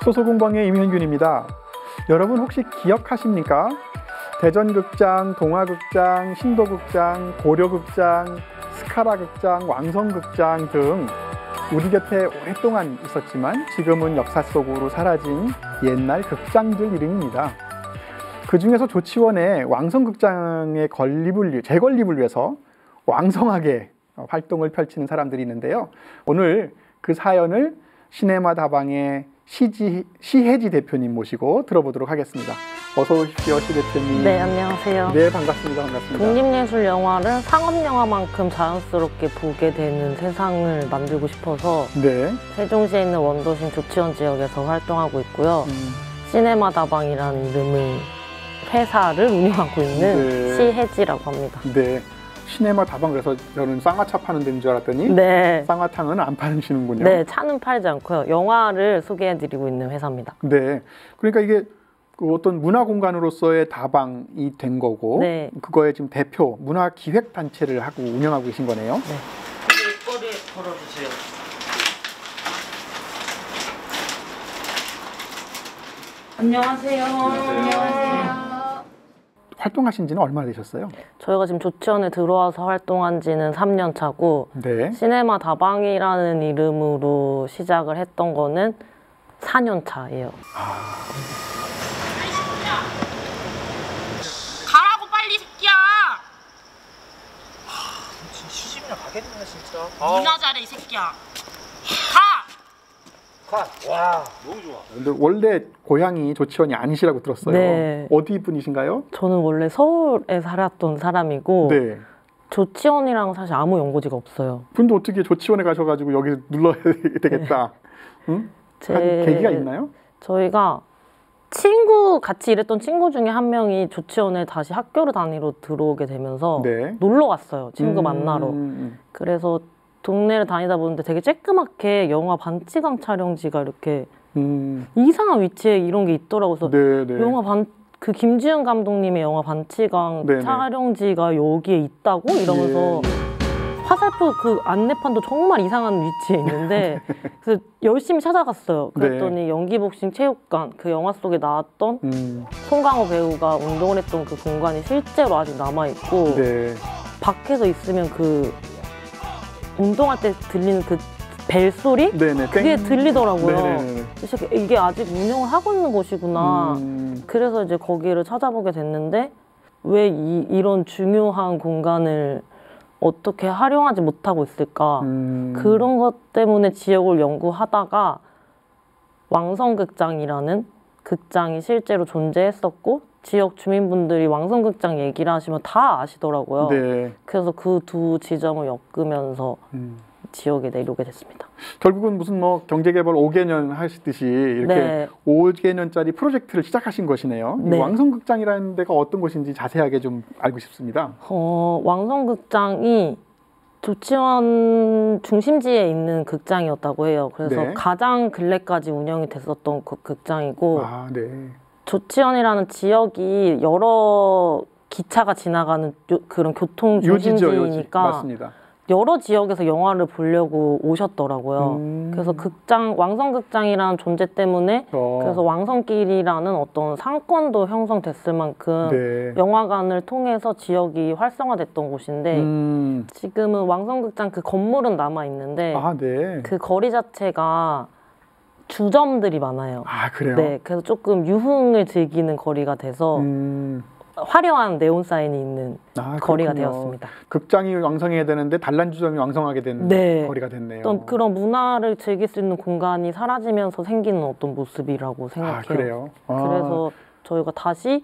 소소공방의 임현균입니다. 여러분 혹시 기억하십니까? 대전극장, 동화극장, 신도극장, 고려극장, 스카라극장, 왕성극장 등 우리 곁에 오랫동안 있었지만 지금은 역사 속으로 사라진 옛날 극장들 이름입니다. 그 중에서 조치원의 왕성극장의 재건립을 위해서 왕성하게 활동을 펼치는 사람들이 있는데요. 오늘 그 사연을 시네마 다방의 시혜지 대표님 모시고 들어보도록 하겠습니다. 어서 오십시오, 시 대표님. 네, 안녕하세요. 네, 반갑습니다. 반갑습니다. 독립예술 영화를 상업영화만큼 자연스럽게 보게 되는 세상을 만들고 싶어서 네. 세종시에 있는 원도심 조치원 지역에서 활동하고 있고요. 시네마 다방이라는 이름의 회사를 운영하고 있는 네. 시혜지라고 합니다. 네. 시네마 다방, 그래서 저는 쌍화차 파는 데인 줄 알았더니 네. 쌍화탕은 안 파시는군요. 네, 차는 팔지 않고요. 영화를 소개해드리고 있는 회사입니다. 네. 그러니까 이게 그 어떤 문화 공간으로서의 다방이 된 거고, 네. 그거의 지금 대표 문화 기획 단체를 하고 운영하고 계신 거네요. 네. 꼬리에 걸어주세요. 안녕하세요. 안녕하세요. 활동하신 지는 얼마나 되셨어요? 저희가 지금 조치원에 들어와서 활동한 지는 3년 차고, 네. 시네마 다방이라는 이름으로 시작을 했던 거는 4년 차예요. 가라고 빨리 새끼야. 진짜 시집이나 가겠네 진짜. 니나 잘해 이 새끼야. 가. 와 너무 좋아. 근데 원래 고향이 조치원이 아니시라고 들었어요. 네. 어디 분이신가요? 저는 원래 서울에 살았던 사람이고 네. 조치원이랑 사실 아무 연고지가 없어요. 근데 어떻게 조치원에 가셔가지고 여기 눌러야 되겠다. 응? 한 계기가 있나요? 저희가 같이 일했던 친구 중에 한 명이 조치원에 다시 학교를 다니러 들어오게 되면서 네. 놀러 갔어요. 친구 만나러. 그래서 동네를 다니다 보는데 되게 쬐끄맣게 영화 반치강 촬영지가 이렇게 이상한 위치에 이런 게 있더라고요. 그래서 네. 그 김지은 감독님의 영화 반치강 네네. 촬영지가 여기에 있다고 이러면서 화살표 그 안내판도 정말 이상한 위치에 있는데 그래서 열심히 찾아갔어요. 그랬더니 네. 연기복싱 체육관, 그 영화 속에 나왔던 송강호 배우가 운동을 했던 그 공간이 실제로 아직 남아있고 네. 밖에서 있으면 그 운동할 때 들리는 그 벨소리? 네네. 그게 들리더라고요. 네네네. 그래서 이게 아직 운영을 하고 있는 곳이구나. 그래서 이제 거기를 찾아보게 됐는데 왜 이런 중요한 공간을 어떻게 활용하지 못하고 있을까? 그런 것 때문에 지역을 연구하다가 왕성극장이라는 극장이 실제로 존재했었고 지역 주민분들이 왕성극장 얘기를 하시면 다 아시더라고요. 네. 그래서 그 두 지점을 엮으면서 지역에 내려오게 됐습니다. 결국은 무슨 뭐 경제개발 5개년 하시듯이 이렇게 네. 5개년짜리 프로젝트를 시작하신 것이네요. 네. 이 왕성극장이라는 데가 어떤 곳인지 자세하게 좀 알고 싶습니다. 왕성극장이 조치원 중심지에 있는 극장이었다고 해요. 그래서 네. 가장 근래까지 운영이 됐었던 그 극장이고 아, 네. 조치원이라는 지역이 여러 기차가 지나가는 그런 교통 중심지니까 맞습니다. 여러 지역에서 영화를 보려고 오셨더라고요. 그래서 왕성극장이라는 존재 때문에 그래서 왕성길이라는 어떤 상권도 형성됐을 만큼 네. 영화관을 통해서 지역이 활성화됐던 곳인데 지금은 왕성극장 그 건물은 남아있는데 아, 네. 그 거리 자체가 주점들이 많아요. 아, 그래요? 네, 그래서 조금 유흥을 즐기는 거리가 돼서 화려한 네온 사인이 있는 거리가 되었습니다. 극장이 왕성해야 되는데 단란주점이 왕성하게 된 네. 거리가 됐네요. 어떤 그런 문화를 즐길 수 있는 공간이 사라지면서 생기는 어떤 모습이라고 생각해요. 아, 그래요? 그래서 저희가 다시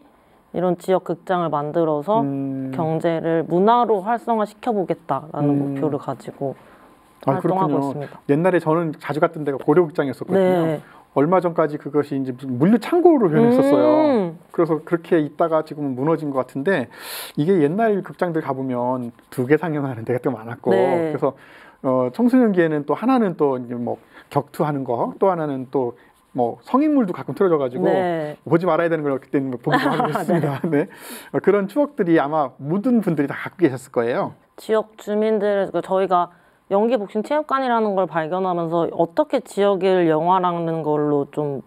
이런 지역 극장을 만들어서 경제를 문화로 활성화시켜보겠다라는 목표를 가지고 활동하고 있습니다. 옛날에 저는 자주 갔던 데가 고려극장이었었거든요. 네. 얼마 전까지 그것이 이제 무슨 물류 창고로 변했었어요. 그래서 그렇게 있다가 지금은 무너진 것 같은데 이게 옛날 극장들 가보면 2개 상영하는 데가 또 많았고 네. 그래서 청소년기에는 또 하나는 또 뭐 격투하는 거, 또 하나는 또 뭐 성인물도 가끔 틀어져가지고 네. 보지 말아야 되는 걸 그때는 보기도 하고 했습니다. 네. 그런 추억들이 아마 모든 분들이 다 갖고 계셨을 거예요. 지역 주민들, 저희가 연기복싱 체육관이라는 걸 발견하면서 어떻게 지역을 영화라는 걸로 좀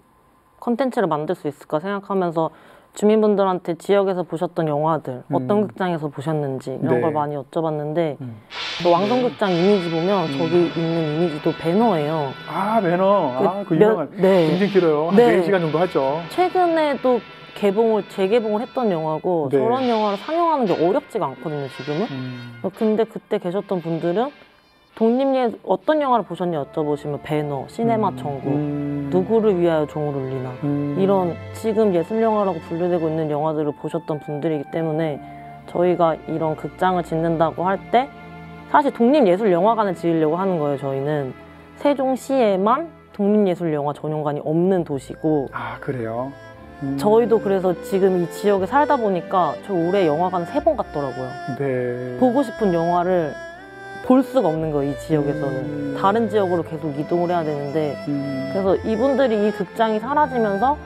콘텐츠를 만들 수 있을까 생각하면서 주민분들한테 지역에서 보셨던 영화들 어떤 극장에서 보셨는지 이런 네. 걸 많이 여쭤봤는데 또 왕성극장 이미지 보면 저기 있는 이미지도 배너예요. 아, 배너. 그 유명한. 네. 굉장히 길어요. 한 네. 4시간 정도 하죠. 최근에도 재개봉을 했던 영화고 네. 저런 영화를 상영하는 게 어렵지가 않거든요, 지금은. 근데 그때 계셨던 분들은 어떤 영화를 보셨냐 여쭤보시면 배너, 시네마 천국, 누구를 위하여 종을 울리나 이런 지금 예술영화라고 분류되고 있는 영화들을 보셨던 분들이기 때문에 저희가 이런 극장을 짓는다고 할 때 사실 독립예술영화관을 지으려고 하는 거예요. 저희는 세종시에만 독립예술영화 전용관이 없는 도시고 아, 그래요? 저희도 그래서 지금 이 지역에 살다 보니까 저 올해 영화관 3번 갔더라고요. 네. 보고 싶은 영화를 볼 수가 없는 거예요, 이 지역에서는. 다른 지역으로 계속 이동을 해야 되는데 그래서 이분들이 이 극장이 사라지면서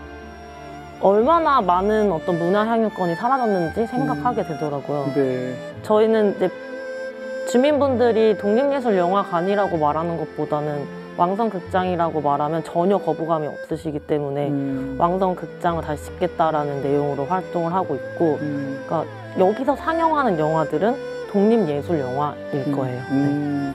얼마나 많은 어떤 문화향유권이 사라졌는지 생각하게 되더라고요. 네. 저희는 이제 주민분들이 독립예술영화관이라고 말하는 것보다는 왕성극장이라고 말하면 전혀 거부감이 없으시기 때문에 왕성극장을 다시 짓겠다라는 내용으로 활동을 하고 있고 그러니까 여기서 상영하는 영화들은 독립예술 영화일 거예요. 네.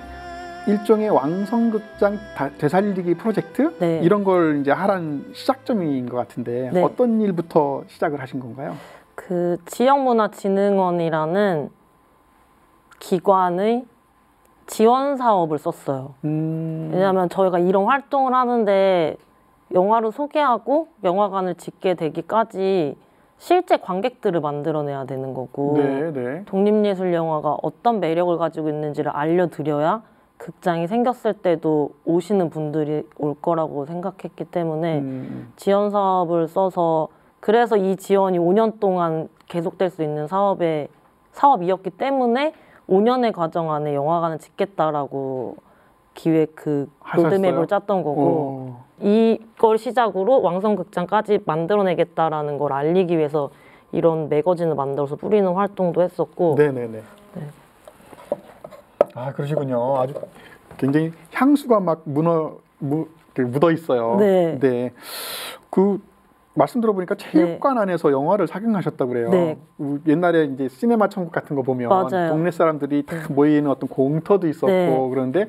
일종의 왕성극장 되살리기 프로젝트 네. 이런 걸 이제 하라는 시작점인 것 같은데 네. 어떤 일부터 시작을 하신 건가요? 그 지역문화진흥원이라는 기관의 지원 사업을 썼어요. 왜냐하면 저희가 이런 활동을 하는데 영화를 소개하고 영화관을 짓게 되기까지 실제 관객들을 만들어내야 되는 거고 네. 독립예술 영화가 어떤 매력을 가지고 있는지를 알려드려야 극장이 생겼을 때도 오시는 분들이 올 거라고 생각했기 때문에 지원 사업을 써서 그래서 이 지원이 5년 동안 계속될 수 있는 사업이었기 때문에 5년의 과정 안에 영화관을 짓겠다라고 로드맵을 짰던 거고 이걸 시작으로 왕성극장까지 만들어내겠다라는 걸 알리기 위해서 이런 매거진을 만들어서 뿌리는 활동도 했었고 네네네. 네. 아, 그러시군요. 아주 굉장히 향수가 막 묻어 있어요. 네. 네. 그 말씀 들어보니까 체육관 안에서 영화를 상영하셨다고 그래요. 네. 옛날에 이제 시네마 천국 같은 거 보면 맞아요. 동네 사람들이 다 모이는 어떤 공터도 있었고 네. 그런데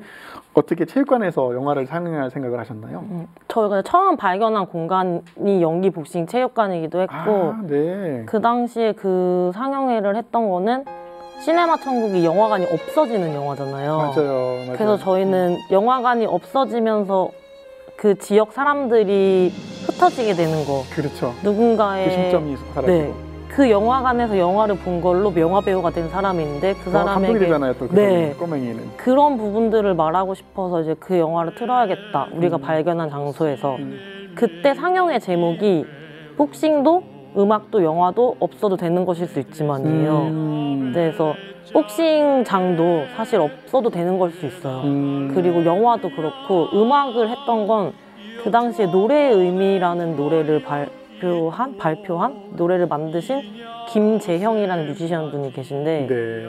어떻게 체육관에서 영화를 상영할 생각을 하셨나요? 저희가 처음 발견한 공간이 연기 복싱 체육관이기도 했고 네. 그 당시에 그 상영회를 했던 거는 시네마 천국이 영화관이 없어지는 영화잖아요. 맞아요. 그래서 저희는 영화관이 없어지면서 그 지역 사람들이 흩어지게 되는 거. 그렇죠. 누군가의 그 심점이 사라지고. 네. 그 영화관에서 영화를 본 걸로 영화 배우가 된 사람이 있는데 그 사람에게 감독이 되잖아요, 또 그 네. 꼬맹이는. 그런 부분들을 말하고 싶어서 이제 그 영화를 틀어야겠다. 우리가 발견한 장소에서. 그때 상영의 제목이 복싱도 음악도 영화도 없어도 되는 것일 수 있지만이에요. 그래서 복싱장도 사실 없어도 되는 걸 수 있어요. 그리고 영화도 그렇고 음악을 했던 건 그 당시에 노래의 의미라는 노래를 발표한 노래를 만드신 김재형이라는 뮤지션 분이 계신데 네.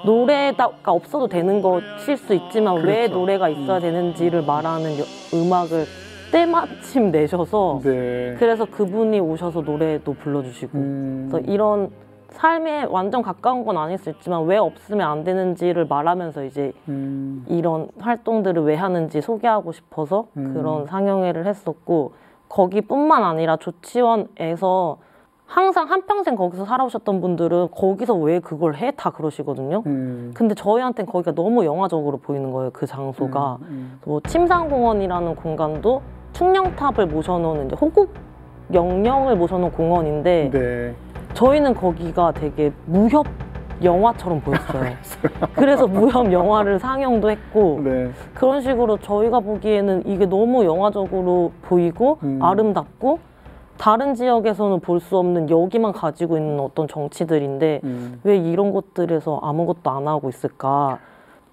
노래가 없어도 되는 것일 수 있지만 그렇죠. 왜 노래가 있어야 되는지를 말하는 음악을 때마침 내셔서 네. 그래서 그분이 오셔서 노래도 불러주시고 그래서 이런 삶에 완전 가까운 건 아닐 수 있지만 왜 없으면 안 되는지를 말하면서 이제 이런 활동들을 왜 하는지 소개하고 싶어서 그런 상영회를 했었고 거기뿐만 아니라 조치원에서 항상 한평생 거기서 살아오셨던 분들은 거기서 왜 그걸 해? 다 그러시거든요. 근데 저희한테는 거기가 너무 영화적으로 보이는 거예요. 그 장소가. 뭐 침상공원이라는 공간도 충령탑을 모셔놓은 이제 호국 영령을 모셔놓은 공원인데 네. 저희는 거기가 되게 무협 영화처럼 보였어요. 그래서 무협 영화를 상영도 했고 네. 그런 식으로 저희가 보기에는 이게 너무 영화적으로 보이고 아름답고 다른 지역에서는 볼 수 없는 여기만 가지고 있는 어떤 정치들인데 왜 이런 곳들에서 아무것도 안 하고 있을까?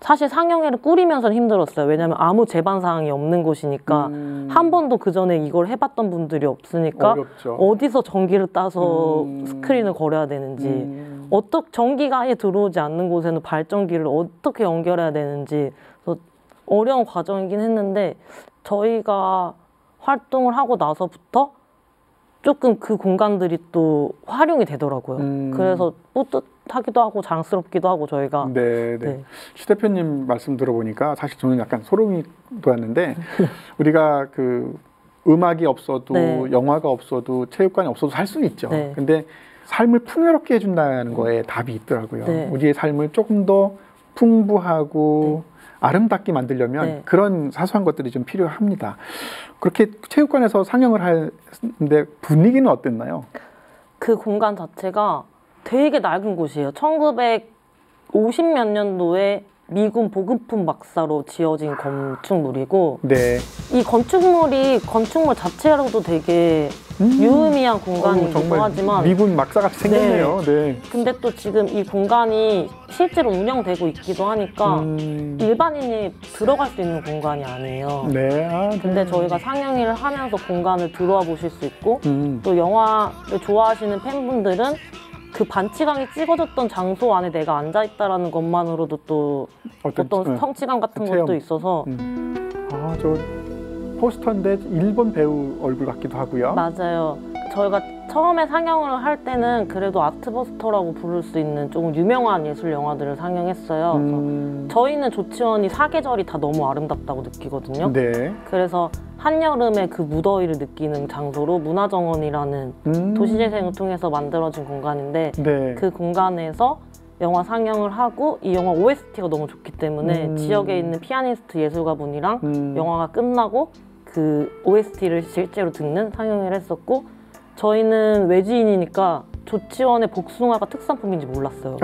사실 상영회를 꾸리면서는 힘들었어요. 왜냐하면 아무 제반 사항이 없는 곳이니까 한 번도 그 전에 이걸 해봤던 분들이 없으니까 어렵죠. 어디서 전기를 따서 스크린을 걸어야 되는지 전기가 아예 들어오지 않는 곳에는 발전기를 어떻게 연결해야 되는지 그래서 어려운 과정이긴 했는데 저희가 활동을 하고 나서부터 조금 그 공간들이 또 활용이 되더라고요. 그래서 뿌듯하기도 하고 자랑스럽기도 하고 저희가. 네. 시 대표님 말씀 들어보니까 사실 저는 약간 소름이 돋았는데 우리가 그 음악이 없어도 영화가 없어도 체육관이 없어도 살 수는 있죠. 근데 삶을 풍요롭게 해준다는 거에 답이 있더라고요. 우리의 삶을 조금 더 풍부하고 아름답게 만들려면 그런 사소한 것들이 좀 필요합니다. 그렇게 체육관에서 상영을 하는데 분위기는 어땠나요? 그 공간 자체가 되게 낡은 곳이에요. 1950몇 년도에 미군 보급품 박사로 지어진 건축물이고 이 건축물 자체로도 되게 유의미한 공간이기도 하지만 미군 막사같이 생겼네요. 근데 또 지금 이 공간이 실제로 운영되고 있기도 하니까 일반인이 들어갈 수 있는 공간이 아니에요. 근데 저희가 상영회를 하면서 공간을 들어와 보실 수 있고 또 영화를 좋아하시는 팬분들은 그 반치광이 찍어졌던 장소 안에 내가 앉아있다라는 것만으로도 또 어떤 성취감 같은 것도 있어서 저 포스터인데 일본 배우 얼굴 같기도 하고요. 맞아요. 저희가 처음에 상영을 할 때는 그래도 아트버스터라고 부를 수 있는 조금 유명한 예술 영화들을 상영했어요. 저희는 조치원이 사계절이 다 너무 아름답다고 느끼거든요. 그래서 한여름에 그 무더위를 느끼는 장소로 문화정원이라는 도시재생을 통해서 만들어진 공간인데 그 공간에서 영화 상영을 하고 이 영화 OST가 너무 좋기 때문에 지역에 있는 피아니스트 예술가분이랑 영화가 끝나고 그 OST를 실제로 듣는 상영회를 했었고 저희는 외지인이니까 조치원의 복숭아가 특산품인지 몰랐어요.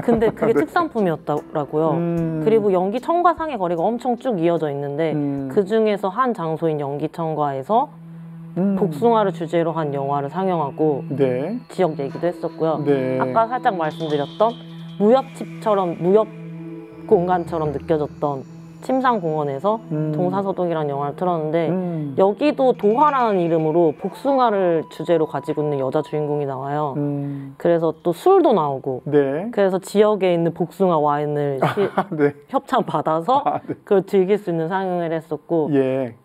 근데 그게 특산품이었더라고요. 그리고 연기청과 상의 거리가 엄청 쭉 이어져 있는데 그 중에서 한 장소인 연기청과에서 복숭아를 주제로 한 영화를 상영하고 지역 얘기도 했었고요. 아까 살짝 말씀드렸던 무협집처럼 무협 공간처럼 느껴졌던 침상공원에서 동사서독이라는 영화를 틀었는데 여기도 도화라는 이름으로 복숭아를 주제로 가지고 있는 여자 주인공이 나와요. 그래서 또 술도 나오고 그래서 지역에 있는 복숭아 와인을 협찬 받아서 그걸 즐길 수 있는 상영을 했었고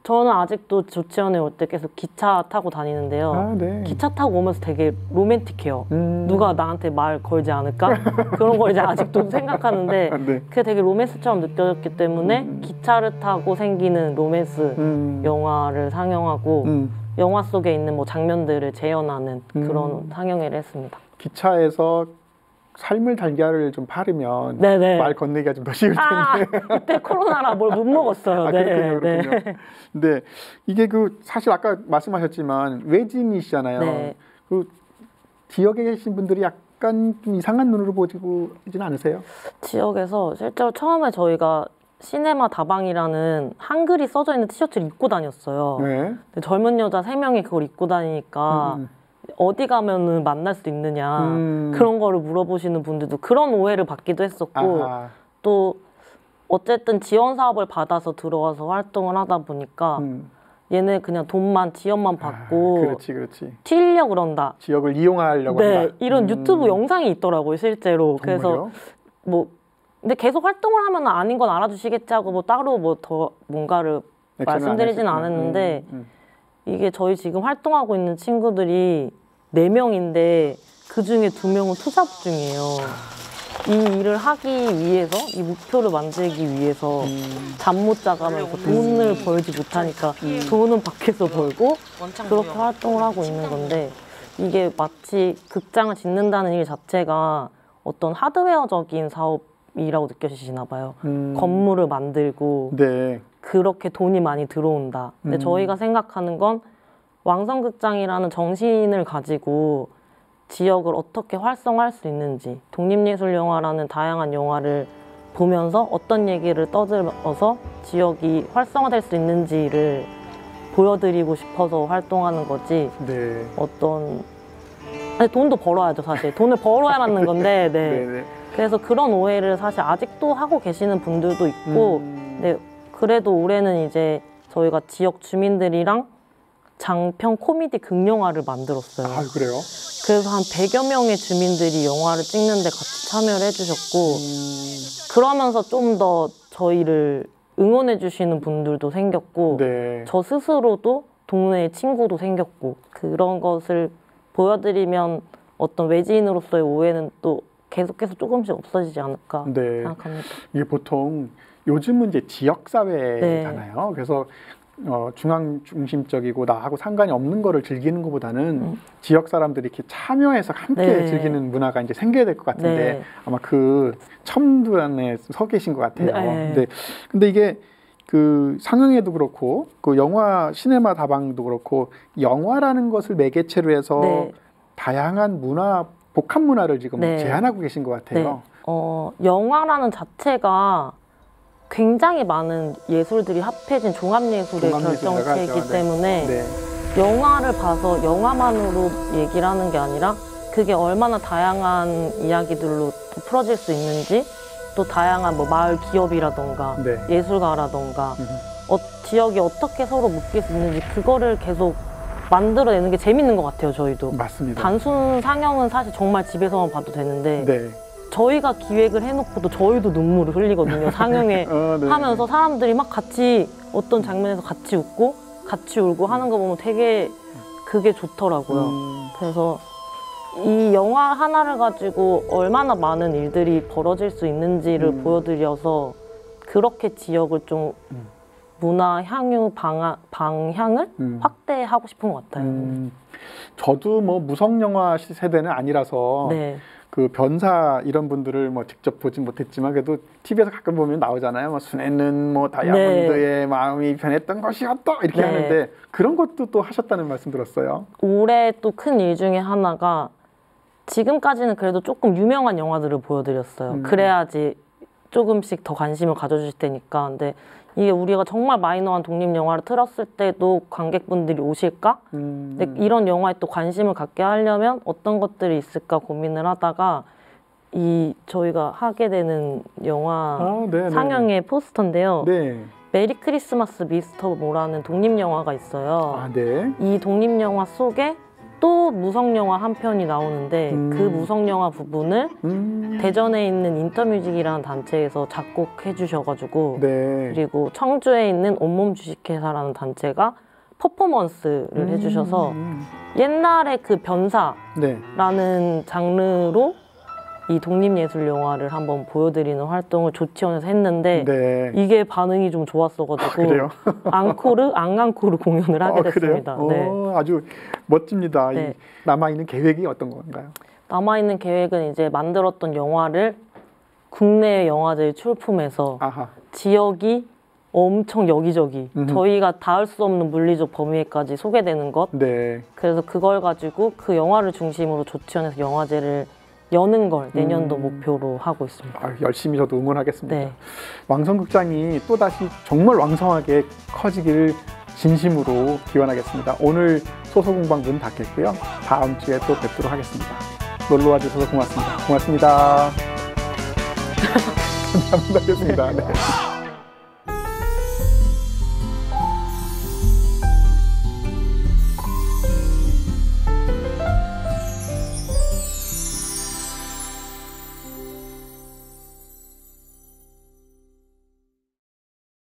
저는 아직도 조치원에 올 때 계속 기차 타고 다니는데요. 기차 타고 오면서 되게 로맨틱해요. 누가 나한테 말 걸지 않을까? 그런 걸 이제 아직도 생각하는데 그게 되게 로맨스처럼 느껴졌기 때문에 기차를 타고 생기는 로맨스 영화를 상영하고 영화 속에 있는 뭐 장면들을 재현하는 그런 상영회를 했습니다. 기차에서 삶을 달걀을 좀 바르면 말 건네기가 좀 더 쉬울 텐데 그때 코로나라 뭘 못 먹었어요. 그렇군요. 근데 이게 그 사실 아까 말씀하셨지만 외지인이시잖아요. 그 지역에 계신 분들이 약간 좀 이상한 눈으로 보지는 않으세요? 지역에서 실제로 처음에 저희가 시네마 다방이라는 한글이 써져 있는 티셔츠를 입고 다녔어요. 근데 젊은 여자 3명이 그걸 입고 다니니까 어디 가면은 만날 수 있느냐 그런 거를 물어보시는 분들도 그런 오해를 받기도 했었고 또 어쨌든 지원 사업을 받아서 들어와서 활동을 하다 보니까 얘네 그냥 돈만 지원만 받고 튀려고 그런다. 지역을 이용하려고 한다. 이런 유튜브 영상이 있더라고요 실제로. 정말요? 그래서 뭐 근데 계속 활동을 하면 아닌 건 알아주시겠지 하고 뭐 따로 뭐 더 뭔가를 말씀드리진 않았는데 이게 저희 지금 활동하고 있는 친구들이 4명인데 그 중에 2명은 투잡 중이에요. 이 일을 하기 위해서 이 목표를 만들기 위해서 잠 못 자가면서 돈을 벌지 못하니까 돈은 밖에서 벌고 그렇게 활동을 하고 있는 건데 이게 마치 극장을 짓는다는 일 자체가 어떤 하드웨어적인 사업이라고 느껴지시나 봐요. 건물을 만들고 그렇게 돈이 많이 들어온다. 근데 저희가 생각하는 건 왕성극장이라는 정신을 가지고 지역을 어떻게 활성화할 수 있는지 독립예술영화라는 다양한 영화를 보면서 어떤 얘기를 떠들어서 지역이 활성화될 수 있는지를 보여드리고 싶어서 활동하는 거지 어떤 아니, 돈도 벌어야죠 사실 돈을 벌어야 맞는 건데 그래서 그런 오해를 사실 아직도 하고 계시는 분들도 있고 그래도 올해는 이제 저희가 지역 주민들이랑 장편 코미디 극영화를 만들었어요. 그래요? 그래서 한 100여 명의 주민들이 영화를 찍는데 같이 참여를 해주셨고 그러면서 좀 더 저희를 응원해 주시는 분들도 생겼고 저 스스로도 동네에 친구도 생겼고 그런 것을 보여드리면 어떤 외지인으로서의 오해는 또 계속해서 조금씩 없어지지 않을까 네. 생각합니다. 이게 보통 요즘은 이제 지역 사회잖아요. 그래서 중앙 중심적이고 나하고 상관이 없는 거를 즐기는 것보다는 지역 사람들이 이렇게 참여해서 함께 즐기는 문화가 이제 생겨야 될 것 같은데 아마 그 첨단에 서 계신 것 같아요. 근데 이게 그 상영회도 그렇고 그 영화 시네마 다방도 그렇고 영화라는 것을 매개체로 해서 다양한 문화 복합 문화를 지금 제안하고 계신 것 같아요. 영화라는 자체가 굉장히 많은 예술들이 합해진 종합예술의 결정체이기 때문에 영화를 봐서 영화만으로 얘기를 하는 게 아니라 그게 얼마나 다양한 이야기들로 풀어질 수 있는지 또 다양한 뭐 마을 기업이라던가 예술가라던가 지역이 어떻게 서로 묶일 수 있는지 그거를 계속 만들어내는 게 재밌는 것 같아요. 저희도. 맞습니다. 단순 상영은 사실 정말 집에서만 봐도 되는데 저희가 기획을 해놓고도 저희도 눈물을 흘리거든요. 상영회 하면서 사람들이 막 같이 어떤 장면에서 같이 웃고 같이 울고 하는 거 보면 되게 그게 좋더라고요. 그래서 이 영화 하나를 가지고 얼마나 많은 일들이 벌어질 수 있는지를 보여드려서 그렇게 지역을 좀 문화 향유 방향을 확대하고 싶은 것 같아요. 저도 뭐 무성 영화 세대는 아니라서 그 변사 이런 분들을 뭐 직접 보진 못했지만 그래도 TV에서 가끔 보면 나오잖아요. 뭐 순애는 뭐 다이아몬드의 마음이 변했던 것이었다 이렇게 하는데 그런 것도 또 하셨다는 말씀 들었어요. 올해 또 큰 일 중에 하나가 지금까지는 그래도 조금 유명한 영화들을 보여드렸어요. 그래야지 조금씩 더 관심을 가져주실 테니까. 근데 이게 우리가 정말 마이너한 독립영화를 틀었을 때도 관객분들이 오실까? 근데 이런 영화에 또 관심을 갖게 하려면 어떤 것들이 있을까 고민을 하다가 저희가 하게 되는 영화 상영의 포스터인데요. 메리 크리스마스 미스터 모라는 독립영화가 있어요. 이 독립영화 속에 또 무성영화 한 편이 나오는데 그 무성영화 부분을 대전에 있는 인터뮤직이라는 단체에서 작곡해 주셔가지고 그리고 청주에 있는 온몸 주식회사라는 단체가 퍼포먼스를 해주셔서 옛날에 그 변사라는 장르로 이 독립예술 영화를 한번 보여드리는 활동을 조치원에서 했는데 이게 반응이 좀 좋았어가지고 앙코르 공연을 하게 됐습니다. 아주 멋집니다. 남아있는 계획이 어떤 건가요? 남아있는 계획은 이제 만들었던 영화를 국내 영화제에 출품해서 지역이 엄청 여기저기 저희가 닿을 수 없는 물리적 범위에까지 소개되는 것 그래서 그걸 가지고 그 영화를 중심으로 조치원에서 영화제를 여는 걸 내년도 목표로 하고 있습니다. 열심히 저도 응원하겠습니다. 왕성극장이 또다시 정말 왕성하게 커지기를 진심으로 기원하겠습니다. 오늘 소소공방 문 닫겠고요. 다음 주에 또 뵙도록 하겠습니다. 놀러와 주셔서 고맙습니다. 고맙습니다. 감사합니다.